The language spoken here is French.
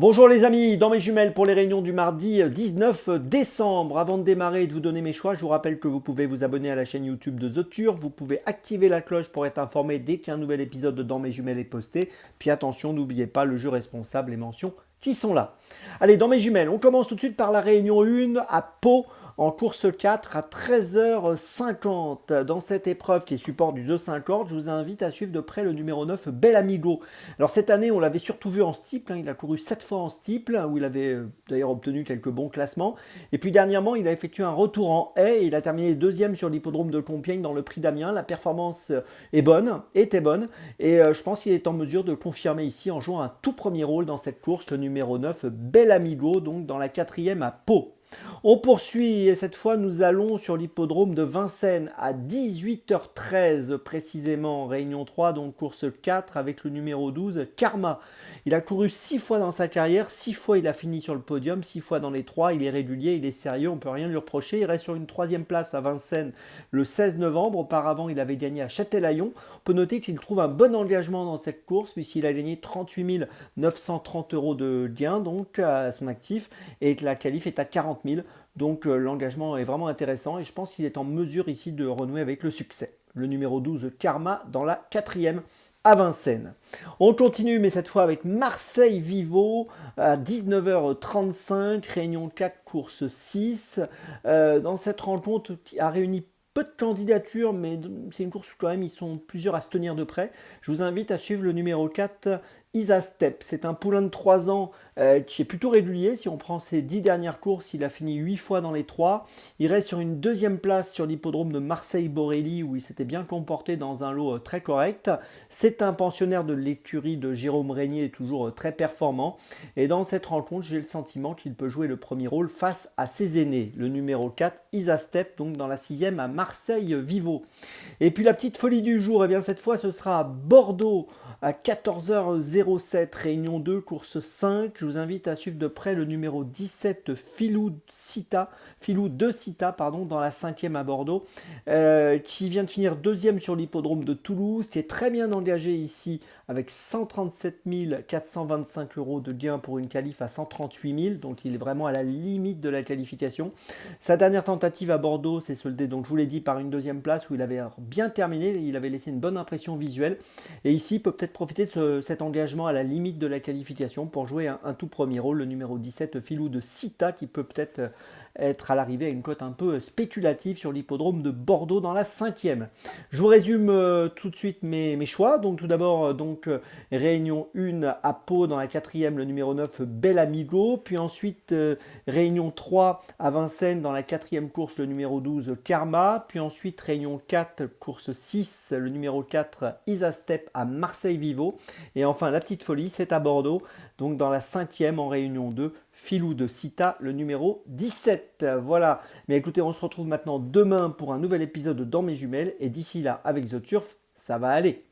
Bonjour les amis, dans mes jumelles pour les réunions du mardi 19 décembre. Avant de démarrer et de vous donner mes choix, je vous rappelle que vous pouvez vous abonner à la chaîne YouTube de The Turf, vous pouvez activer la cloche pour être informé dès qu'un nouvel épisode de Dans mes jumelles est posté. Puis attention, n'oubliez pas le jeu responsable, les mentions qui sont là. Allez, dans mes jumelles, on commence tout de suite par la réunion 1 à Pau. En course 4 à 13h50. Dans cette épreuve qui est support du The 50, je vous invite à suivre de près le numéro 9, Bel Amigo. Alors cette année, on l'avait surtout vu en steeple, il a couru 7 fois en steeple, où il avait d'ailleurs obtenu quelques bons classements. Et puis dernièrement, il a effectué un retour en haie, et il a terminé deuxième sur l'hippodrome de Compiègne dans le prix d'Amiens. La performance est bonne, était bonne, et je pense qu'il est en mesure de confirmer ici en jouant un tout premier rôle dans cette course, le numéro 9, Bel Amigo, donc dans la 4e à Pau. On poursuit et cette fois nous allons sur l'hippodrome de Vincennes à 18h13 précisément, réunion 3, donc course 4 avec le numéro 12, Karma. Il a couru 6 fois dans sa carrière, 6 fois il a fini sur le podium, 6 fois dans les 3, il est régulier, il est sérieux, on ne peut rien lui reprocher. Il reste sur une 3e place à Vincennes le 16 novembre, auparavant il avait gagné à Châtelaillon. On peut noter qu'il trouve un bon engagement dans cette course puisqu'il a gagné 38 930 € de gains donc à son actif et que la qualif est à 40 000. Donc l'engagement est vraiment intéressant et je pense qu'il est en mesure ici de renouer avec le succès. Le numéro 12, Karma, dans la 4e à Vincennes. On continue, mais cette fois avec Marseille Vivo à 19h35, réunion 4, course 6. Dans cette rencontre qui a réuni peu de candidatures, mais c'est une course où quand même ils sont plusieurs à se tenir de près. Je vous invite à suivre le numéro 4, Isa Step. C'est un poulain de 3 ans qui est plutôt régulier. Si on prend ses 10 dernières courses, il a fini 8 fois dans les 3. Il reste sur une 2e place sur l'hippodrome de Marseille-Borelli où il s'était bien comporté dans un lot très correct. C'est un pensionnaire de l'écurie de Jérôme Régnier, toujours très performant. Et dans cette rencontre, j'ai le sentiment qu'il peut jouer le premier rôle face à ses aînés. Le numéro 4, Isa Step, donc dans la 6e à Marseille-Vivo. Et puis la petite folie du jour, et bien cette fois ce sera à Bordeaux à 14h07, réunion 2, course 5. Je vous invite à suivre de près le numéro 17, Filou de Cita, dans la 5e à Bordeaux, qui vient de finir 2e sur l'hippodrome de Toulouse, qui est très bien engagé ici avec 137 425 € de gain pour une qualif à 138 000, donc il est vraiment à la limite de la qualification. Sa dernière tentative à Bordeaux s'est soldée, donc je vous l'ai dit, par une 2e place où il avait bien terminé, il avait laissé une bonne impression visuelle, et ici il peut peut-être profiter de cet engagement à la limite de la qualification pour jouer un tout premier rôle, le numéro 17, Filou de Cita, qui peut peut-être être à l'arrivée à une cote un peu spéculative sur l'hippodrome de Bordeaux dans la 5e. Je vous résume tout de suite mes choix. Donc tout d'abord, réunion 1 à Pau dans la 4e, le numéro 9, Bel Amigo. Puis ensuite, réunion 3 à Vincennes dans la 4e course, le numéro 12, Karma. Puis ensuite, réunion 4, course 6, le numéro 4, Isa Step à Marseille-Vivo. Et enfin, la petite folie, c'est à Bordeaux. Donc dans la 5e en réunion 2, Filou de Cita, le numéro 17. Voilà. Mais écoutez, on se retrouve maintenant demain pour un nouvel épisode Dans mes jumelles. Et d'ici là, avec The Turf, ça va aller.